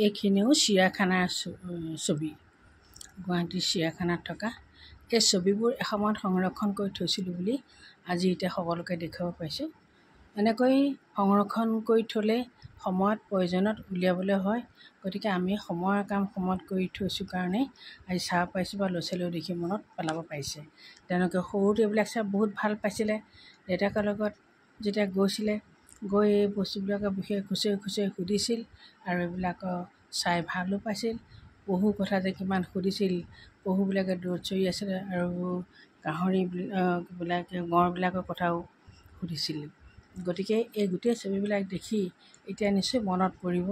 এইখিনিও চিৰিয়াখানাৰ ছবি। গুৱাহাটী চিৰিয়াখানাত থকা এই ছবিবোৰ এসময়ত সংৰক্ষণ কৰি থৈছিলোঁ বুলি আজি এতিয়া সকলোকে দেখুৱাব পাইছোঁ। এনেকৈ সংৰক্ষণ কৰি থ'লে সময়ত প্ৰয়োজনত উলিয়াবলৈ হয়। গতিকে আমি সময়ৰ কাম সময়ত কৰি থৈছোঁ কাৰণেই আজি চাব পাইছোঁ বা ল'ৰা ছোৱালীও দেখি মনত পেলাব পাৰিছে। তেওঁলোকে সৰুতে এইবিলাক চাই বহুত ভাল পাইছিলে। দেউতাকৰ লগত যেতিয়া গৈছিলে, গৈ এই বস্তুবিলাকৰ বিষয়ে খুচৰি খুচৰি সুধিছিল আৰু এইবিলাকৰ চাই ভালো পাইছিল। পহু কথা যে কিমান সুধিছিল, পহুবিলাকে দূৰত চৰি আছিলে আৰু গাহৰিবিলাকে গঁড়বিলাকৰ কথাও সুধিছিল। গতিকে এই গোটেই ছবিবিলাক দেখি এতিয়া নিশ্চয় মনত পৰিব।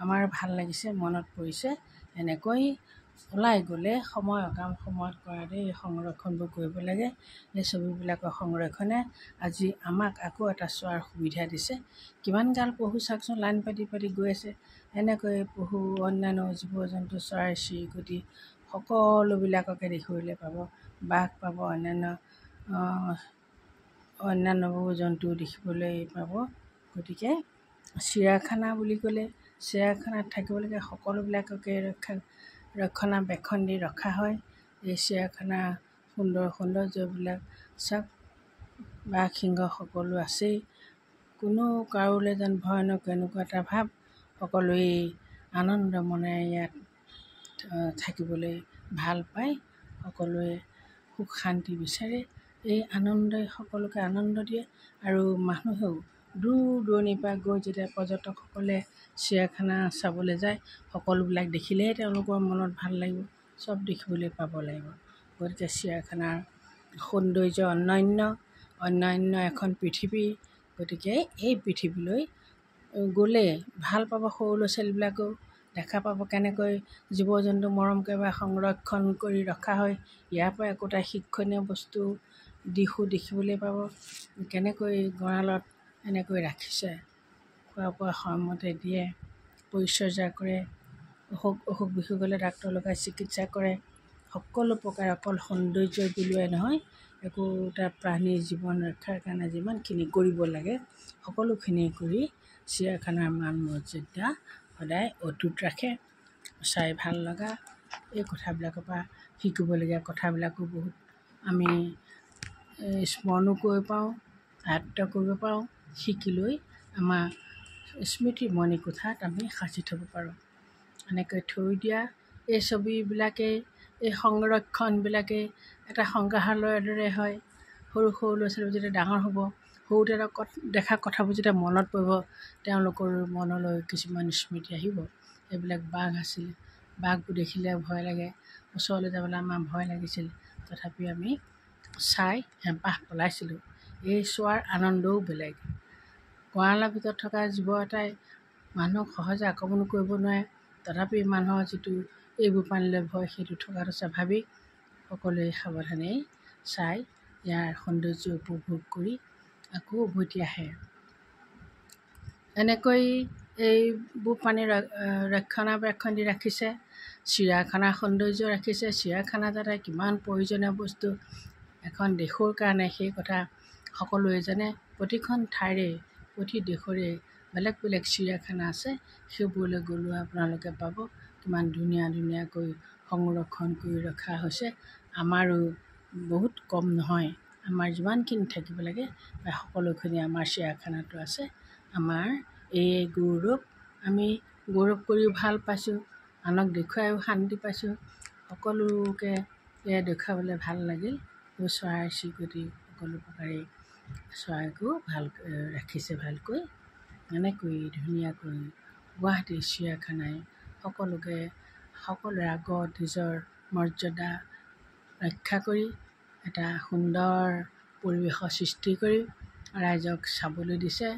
আমাৰ ভাল লাগিছে, মনত পৰিছে। এনেকৈ ওলাই গ'লে সময় অকাম সময়ত কৰাতে এই সংৰক্ষণবোৰ কৰিব লাগে। এই ছবিবিলাকৰ সংৰক্ষণে আজি আমাক আকৌ এটা চোৱাৰ সুবিধা দিছে। কিমানগাল পহু চাওকচোন লাইন পাতি পাতি গৈ আছে। এনেকৈ পহু, অন্যান্য জীৱ জন্তু, চৰাই চিৰিকটি সকলোবিলাককে দেখিবলৈ পাব। বাঘ পাব, অন্যান্যবোৰ জন্তু দেখিবলৈ পাব। গতিকে চিৰিয়াখানা বুলি ক'লে চিৰিয়াখানাত থাকিবলগীয়া সকলোবিলাককে ৰক্ষণাবেক্ষণ দি ৰখা হয়। এই চিৰিয়াখানাৰ সৌন্দৰ্যবিলাক চাওক, বাঘ সিংহ সকলো আছেই। কোনো কাৰোলৈ যেন ভয় নকৰে এনেকুৱা এটা ভাৱ। সকলোৱে আনন্দ মনেৰে ইয়াত থাকিবলৈ ভাল পায়। সকলোৱে সুখ শান্তি বিচাৰে। এই আনন্দই সকলোকে আনন্দ দিয়ে আৰু মানুহেও দূৰ দূৰণিৰ পৰা গৈ যেতিয়া পৰ্যটকসকলে চিৰিয়াখানা চাবলৈ যায়, সকলোবিলাক দেখিলেহে তেওঁলোকৰ মনত ভাল লাগিব, চব দেখিবলৈ পাব লাগিব। গতিকে চিৰিয়াখানাৰ সৌন্দৰ্য অন্যান্য এখন পৃথিৱী। গতিকে এই পৃথিৱীলৈ গ'লে ভাল পাব। সৰু ল'ৰা ছোৱালীবিলাকেও দেখা পাব কেনেকৈ জীৱ জন্তু মৰম কৰে বা সংৰক্ষণ কৰি ৰখা হয়। ইয়াৰ পৰা একোটা শিক্ষণীয় বস্তু দিশো দেখিবলৈ পাব। কেনেকৈ গঁৰালত এনেকৈ ৰাখিছে, খোৱা বোৱা সময়মতে দিয়ে, পৰিচৰ্যা কৰে, অসুখ বিসুখ হ'লে ডাক্তৰ লগাই চিকিৎসা কৰে। সকলো প্ৰকাৰে অকল সৌন্দৰ্য বুলিয়ে নহয়, একোটা প্ৰাণীৰ জীৱন ৰক্ষাৰ কাৰণে যিমানখিনি কৰিব লাগে সকলোখিনি কৰি চিৰিয়াখানাৰ মান মৰ্যাদা সদায় অটুট ৰাখে। চাই ভাল লগা এই কথাবিলাকৰ পৰা শিকিবলগীয়া কথাবিলাকো বহুত আমি স্মৰণো কৰিব পাৰোঁ, আয়ত্ব কৰিব পাৰোঁ। শিকি লৈ আমাৰ স্মৃতি মণিকোঠাত আমি সাঁচি থ'ব পাৰোঁ। এনেকৈ থৈ দিয়া এই ছবিবিলাকেই, এই সংৰক্ষণবিলাকেই এটা সংগ্ৰহালয়ৰ দৰে হয়। সৰু সৰু ল'ৰা ছোৱালীবোৰ যেতিয়া ডাঙৰ হ'ব, সৰুতে দেখা কথাবোৰ যেতিয়া মনত পৰিব, তেওঁলোকৰ মনলৈ কিছুমান স্মৃতি আহিব। এইবিলাক বাঘ আছিল, বাঘবোৰ দেখিলে ভয় লাগে, ওচৰলৈ যাবলৈ আমাৰ ভয় লাগিছিল। তথাপি আমি চাই হেঁপাহ পলাইছিলোঁ। এই চোৱাৰ আনন্দও বেলেগ। গঁৰালৰ ভিতৰত থকা জীৱ এটাই মানুহক সহজে আক্ৰমণ কৰিব নোৱাৰে। তথাপি মানুহৰ যিটো এইবোৰ প্ৰাণীলৈ ভয়, সেইটো থকাটো স্বাভাৱিক। সকলোৱে সাৱধানেই চাই ইয়াৰ সৌন্দৰ্য উপভোগ কৰি আকৌ উভতি আহে। এনেকৈ এইবোৰ প্ৰাণী ৰক্ষণাবেক্ষণ দি ৰাখিছে। চিৰিয়াখানাৰ সৌন্দৰ্য ৰাখিছে। চিৰিয়াখানা যাতে কিমান প্ৰয়োজনীয় বস্তু এখন দেশৰ কাৰণে, সেই কথা সকলোৱে জানে। প্ৰতিখন ঠাইৰে প্ৰতি দেশৰে বেলেগ বেলেগ চিৰিয়াখানা আছে। সেইবোৰলৈ গ'লেও আপোনালোকে পাব কিমান ধুনীয়া ধুনীয়াকৈ সংৰক্ষণ কৰি ৰখা হৈছে। আমাৰো বহুত কম নহয়, আমাৰ যিমানখিনি থাকিব লাগে প্ৰায় সকলোখিনি আমাৰ চিৰিয়াখানাটো আছে। আমাৰ এই গৌৰৱ, আমি গৌৰৱ কৰিও ভাল পাইছোঁ, আনক দেখুৱাইও শান্তি পাইছোঁ। সকলোকে এয়া দেখুৱাবলৈ ভাল লাগিল। চৰাই চিৰিকটি সকলো প্ৰকাৰেই চৰাইকো ভাল ৰাখিছে ভালকৈ। এনেকৈ ধুনীয়াকৈ গুৱাহাটী চিৰিয়াখানাই সকলোৰে আগত নিজৰ মৰ্যাদা ৰক্ষা কৰি এটা সুন্দৰ পৰিৱেশৰ সৃষ্টি কৰি ৰাইজক চাবলৈ দিছে।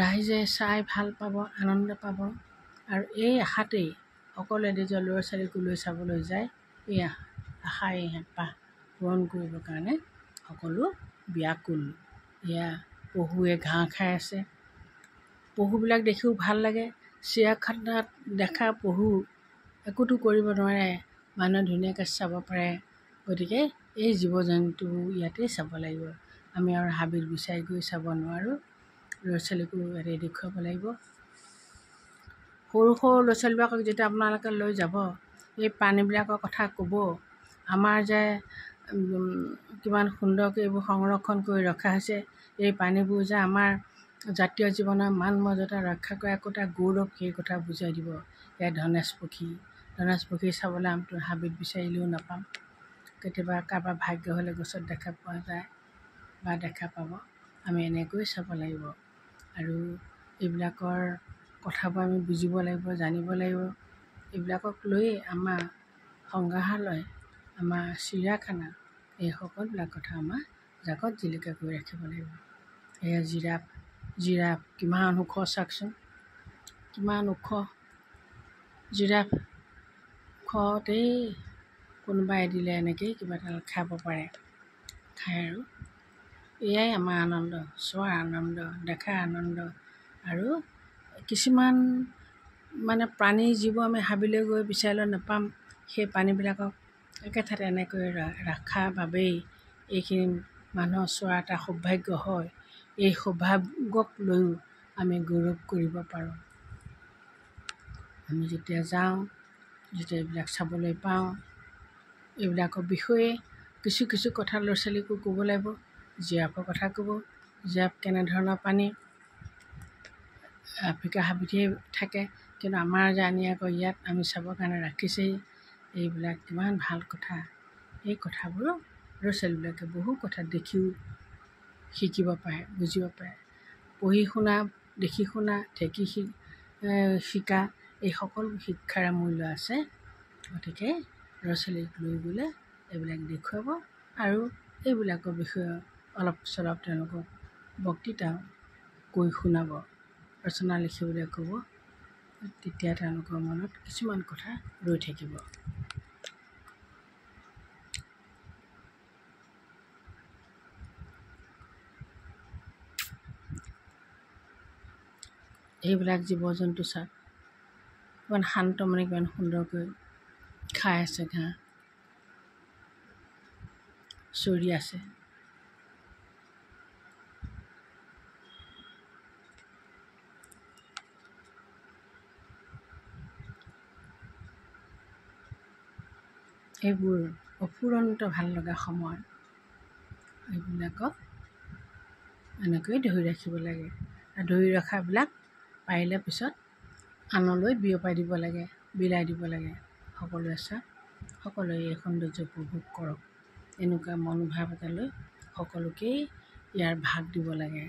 ৰাইজে চাই ভাল পাব, আনন্দ পাব আৰু এই আশাতেই সকলোৱে নিজৰ ল'ৰা ছোৱালীকো লৈ চাবলৈ যায়। এই আশা, এই হেঁপাহ পূৰণ কৰিবৰ কাৰণে সকলো ব্যাকুল। এয়া পহুৱে ঘাঁহ খাই আছে। পহুবিলাক দেখিও ভাল লাগে। চিৰিয়াখানাত দেখা পহু একোতো কৰিব নোৱাৰে, মানুহে ধুনীয়াকৈ চাব পাৰে। গতিকে এই জীৱ জন্তুবোৰ ইয়াতেই চাব লাগিব। আমি আৰু হাবিত গুচাই গৈ চাব নোৱাৰোঁ। ল'ৰা ছোৱালীকো ইয়াতে দেখুৱাব লাগিব। সৰু সৰু ল'ৰা ছোৱালীবিলাকক যেতিয়া আপোনালোকে লৈ যাব, এই পানীবিলাকৰ কথা ক'ব, আমাৰ যে কিমান সুন্দৰকৈ এইবোৰ সংৰক্ষণ কৰি ৰখা হৈছে, এই পানীবোৰ যে আমাৰ জাতীয় জীৱনৰ মান মৰ্যাদা ৰক্ষা কৰা একোটা গৌৰৱ, সেই কথা বুজাই দিব। এয়া ধনেশ পক্ষী চাবলৈ আমটো হাবিত বিচাৰিলেও নাপাম। কেতিয়াবা কাৰোবাৰ ভাগ্য হ'লে গছত দেখা পোৱা যায় বা দেখা পাব। আমি এনেকৈ চাব লাগিব আৰু এইবিলাকৰ কথাবোৰ আমি বুজিব লাগিব, জানিব লাগিব। এইবিলাকক লৈয়ে আমাৰ সংগ্ৰহালয়, আমাৰ চিৰিয়াখানা, এই সকলোবিলাক কথা আমাৰ জাকত জিলিকা কৰি ৰাখিব লাগিব। এয়া জিৰাফ কিমান ওখ চাওকচোন, কিমান ওখ জিৰাফ। ওখতেই কোনোবাই দিলে এনেকৈয়ে কিবা এটা খাব পাৰে, খায় আৰু এয়াই আমাৰ আনন্দ, চোৱাৰ আনন্দ, দেখাৰ আনন্দ। আৰু কিছুমান মানে প্ৰাণী যিবোৰ আমি হাবিলৈ গৈ বিচাৰিলেও নাপাম, সেই প্ৰাণীবিলাকক একে ঠাইতে এনেকৈ ৰখাৰ বাবেই এইখিনি মানুহৰ চোৱাৰ এটা সৌভাগ্য হয়। এই সৌভাগ্যক লৈও আমি গৌৰৱ কৰিব পাৰোঁ। আমি যেতিয়া যাওঁ, যেতিয়া এইবিলাক চাবলৈ পাওঁ, এইবিলাকৰ বিষয়ে কিছু কিছু কথা ল'ৰা ছোৱালীকো ক'ব লাগিব। জিৰাফৰ কথা ক'ব, জিৰাফ কেনেধৰণৰ প্ৰাণী, আফ্ৰিকা হাবিতহে থাকে, কিন্তু আমাৰ যে আনি আকৌ ইয়াত আমি চাবৰ কাৰণে ৰাখিছেই। এইবিলাক কিমান ভাল কথা। এই কথাবোৰ ল'ৰা ছোৱালীবিলাকে বহু কথা দেখিও শিকিব পাৰে, বুজিব পাৰে। পঢ়ি শুনা, দেখি শুনা, ঠেকি শিকা, এই সকলো শিক্ষাৰে মূল্য আছে। গতিকে ল'ৰা ছোৱালীক লৈ গ'লে এইবিলাক দেখুৱাব আৰু এইবিলাকৰ বিষয়ে অলপ চলপ তেওঁলোকক বক্তৃতা কৈ শুনাব, ৰচনা লিখিবলৈ ক'ব। তেতিয়া তেওঁলোকৰ মনত কিছুমান কথা ৰৈ থাকিব। এইবিলাক জীৱ জন্তু চাওক, কিমান শান্তমনে কিমান সুন্দৰকৈ খাই আছে, ঘাঁহ চৰি আছে। এইবোৰ অফুৰন্ত ভাল লগা সময়। এইবিলাকক এনেকৈ ধৰি ৰাখিব লাগে আৰু ধৰি ৰখাবিলাক পাৰিলে পিছত আনলৈ বিয়পাই দিব লাগে, বিলাই দিব লাগে। সকলোৱে চাওক, সকলোৱে এই সৌন্দৰ্য উপভোগ কৰক। এনেকুৱা মনোভাৱ এটা লৈ সকলোকেই ইয়াৰ ভাগ দিব লাগে।